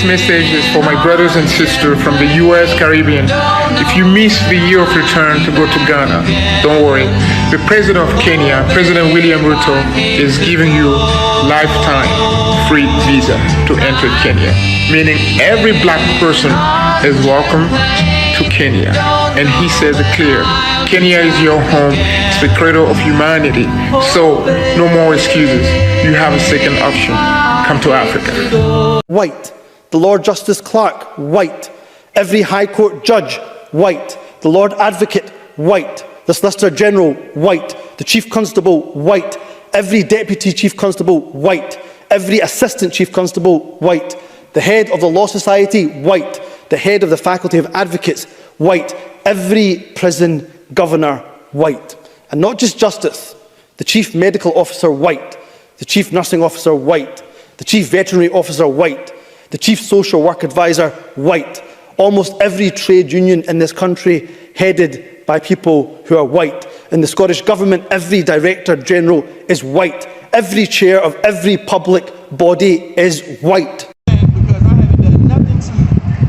message is for my brothers and sisters from the US, Caribbean. If you miss the year of return to go to Ghana, don't worry. The president of Kenya, President William Ruto, is giving you lifetime free visa to enter Kenya, meaning every black person is welcome to Kenya. And he says it clear, Kenya is your home, it's the cradle of humanity. So no more excuses. You have a second option. Come to Africa. White. The Lord Justice Clerk, white. Every High Court judge, white. The Lord Advocate, white. The Solicitor General, white. The Chief Constable, white. Every Deputy Chief Constable, white. Every Assistant Chief Constable, white. The head of the Law Society, white. The head of the Faculty of Advocates, white. Every prison governor, white. And not just justice. The Chief Medical Officer, white. The Chief Nursing Officer, white. The Chief Veterinary Officer, white. The Chief Social Work Advisor, white. Almost every trade union in this country headed by people who are white. In the Scottish Government, every Director General is white. Every chair of every public body is white.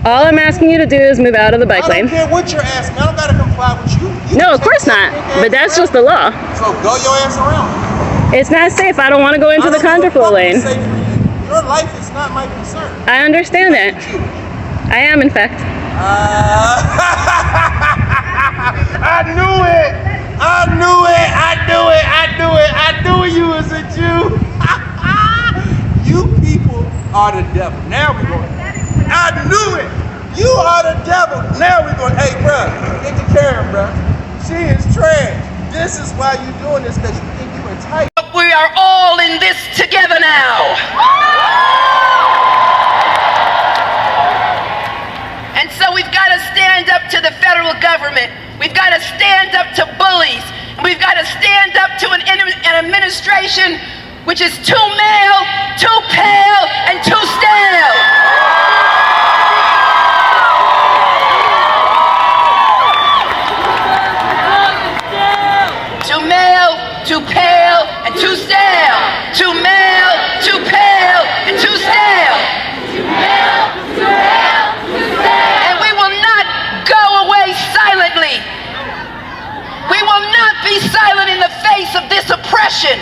All I'm asking you to do is move out of the bike lane. I don't care what you're asking. I don't got to comply with you. No, of course not. But that's just the law. So go your ass around. It's not safe. I don't want to go into the contraflow lane. Your life is not my concern. I understand that. I am, in fact. I knew it. I knew it. I knew it. I knew it. I knew you was a Jew. You people are the devil. Now we're going. I knew it. You are the devil. Now we're going. Hey, bro, get the Karen, bro. She is trash. This is why you're doing this, because you think you're entitled. But we are all in this together now. And so we've got to stand up to the federal government. We've got to stand up to bullies. We've got to stand up to an administration which is too male, too pale, and too stale. Too male, too pale, and too stale. Too male, too pale, and too stale. Too male, too pale, too stale. And we will not go away silently. We will not be silent in the face of this oppression.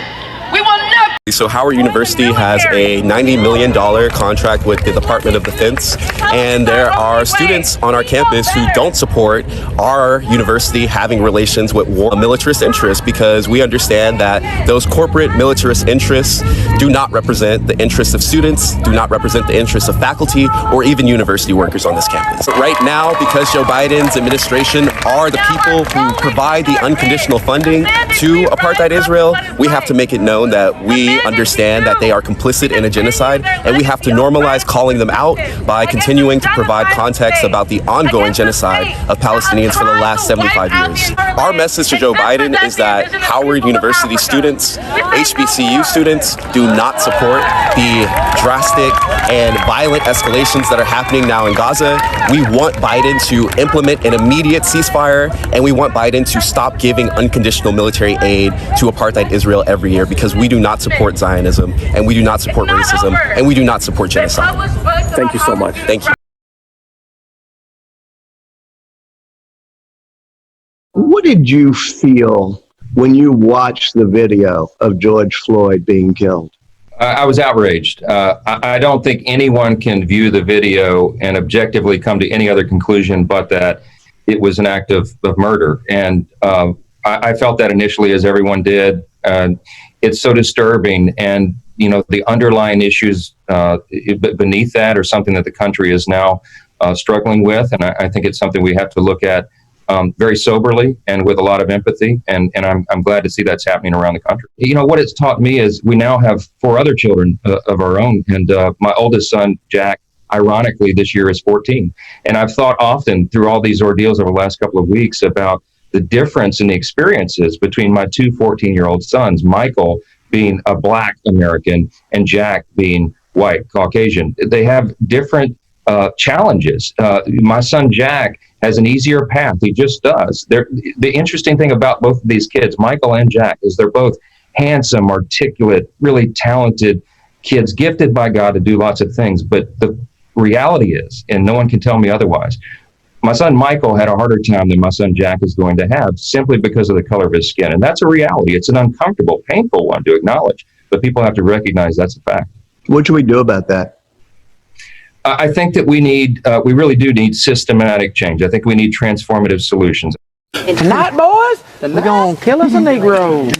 We will not. So Howard University has a $90 million contract with the Department of Defense, and there are students on our campus who don't support our university having relations with war militarist interests, because we understand that those corporate militarist interests do not represent the interests of students, do not represent the interests of faculty, or even university workers on this campus. But right now, because Joe Biden's administration are the people who provide the unconditional funding to apartheid Israel, we have to make it known that we understand that they are complicit in a genocide, and we have to normalize calling them out by continuing to provide context about the ongoing genocide of Palestinians for the last 75 years. Our message to Joe Biden is that Howard University students, HBCU students, do not support the drastic and violent escalations that are happening now in Gaza. We want Biden to implement an immediate ceasefire, and we want Biden to stop giving unconditional military aid to apartheid Israel every year, because we do not support Zionism, and we do not support racism, and we do not support genocide. Thank you so much. Thank you. What did you feel when you watched the video of George Floyd being killed? I was outraged. I don't think anyone can view the video and objectively come to any other conclusion but that it was an act of murder. And I felt that initially, as everyone did. It's so disturbing, and the underlying issues beneath that are something that the country is now struggling with, and I think it's something we have to look at very soberly and with a lot of empathy, and I'm glad to see that's happening around the country. What it's taught me is we now have 4 other children of our own, and my oldest son, Jack, ironically, this year is 14, and I've thought often through all these ordeals over the last couple of weeks about the difference in the experiences between my 2 14-year-old sons, Michael being a Black American and Jack being white, Caucasian. They have different challenges. My son Jack has an easier path. He just does. The interesting thing about both of these kids, Michael and Jack, is they're both handsome, articulate, really talented kids, gifted by God to do lots of things. But reality is, and no one can tell me otherwise. My son Michael had a harder time than my son Jack is going to have simply because of the color of his skin. And that's a reality. It's an uncomfortable, painful one to acknowledge, but people have to recognize that's a fact. What should we do about that? I think that we really do need systematic change. I think we need transformative solutions. Tonight, boys, we're going to kill us a Negro.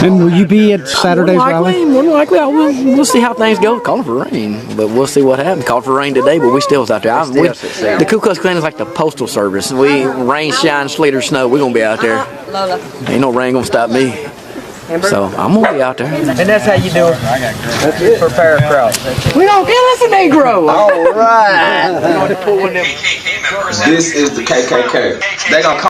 And will you be at Saturday's rally? More than likely, we'll see how things go. Calling for rain, but we'll see what happens. Called for rain today, but we still was out there. The Ku Klux Klan is like the postal service. We rain, shine, sleet, or snow, we're going to be out there. Ain't no rain going to stop me. So I'm going to be out there. And that's how you do it. That's it. Prepare a crowd. We don't kill us a Negro. All right. This is the KKK. They gonna come.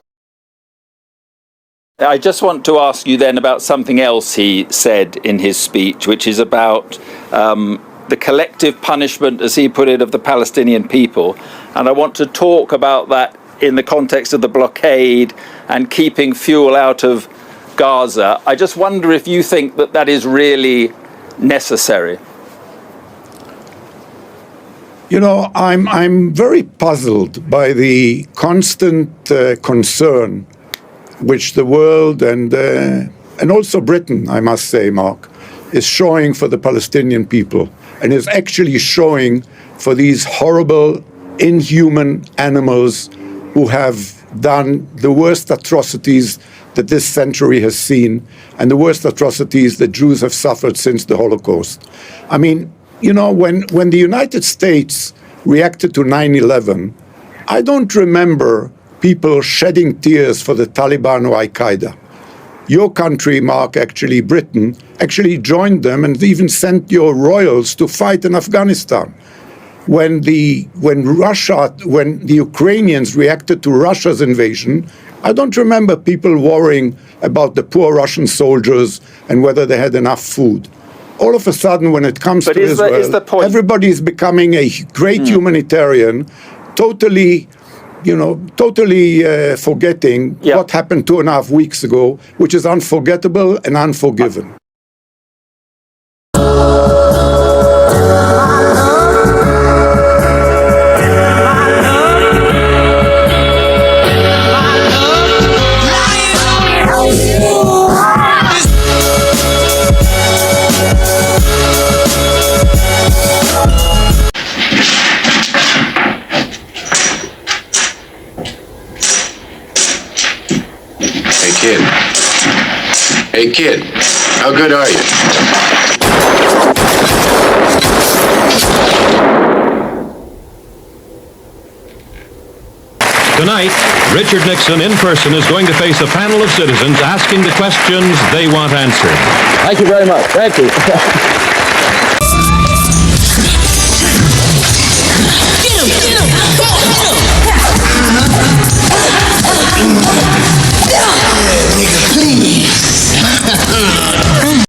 I just want to ask you then about something else he said in his speech, which is about the collective punishment, as he put it, of the Palestinian people. And I want to talk about that in the context of the blockade and keeping fuel out of Gaza. I just wonder if you think that that is really necessary. You know, I'm very puzzled by the constant concern which the world and also Britain, I must say, Mark, is showing for the Palestinian people, and is actually showing for these horrible, inhuman animals who have done the worst atrocities that this century has seen, and the worst atrocities that Jews have suffered since the Holocaust. I mean, you know, when the United States reacted to 9/11, I don't remember people shedding tears for the Taliban or Al-Qaeda. Your country, Mark, actually, Britain, actually joined them and even sent your royals to fight in Afghanistan. When the Ukrainians reacted to Russia's invasion, I don't remember people worrying about the poor Russian soldiers and whether they had enough food. All of a sudden, when it comes to Israel, everybody is becoming a great humanitarian, totally forgetting what happened 2.5 weeks ago, which is unforgettable and unforgiven. Hey kid, how good are you? Tonight, Richard Nixon in person is going to face a panel of citizens asking the questions they want answered. Thank you very much. Thank you. Get him.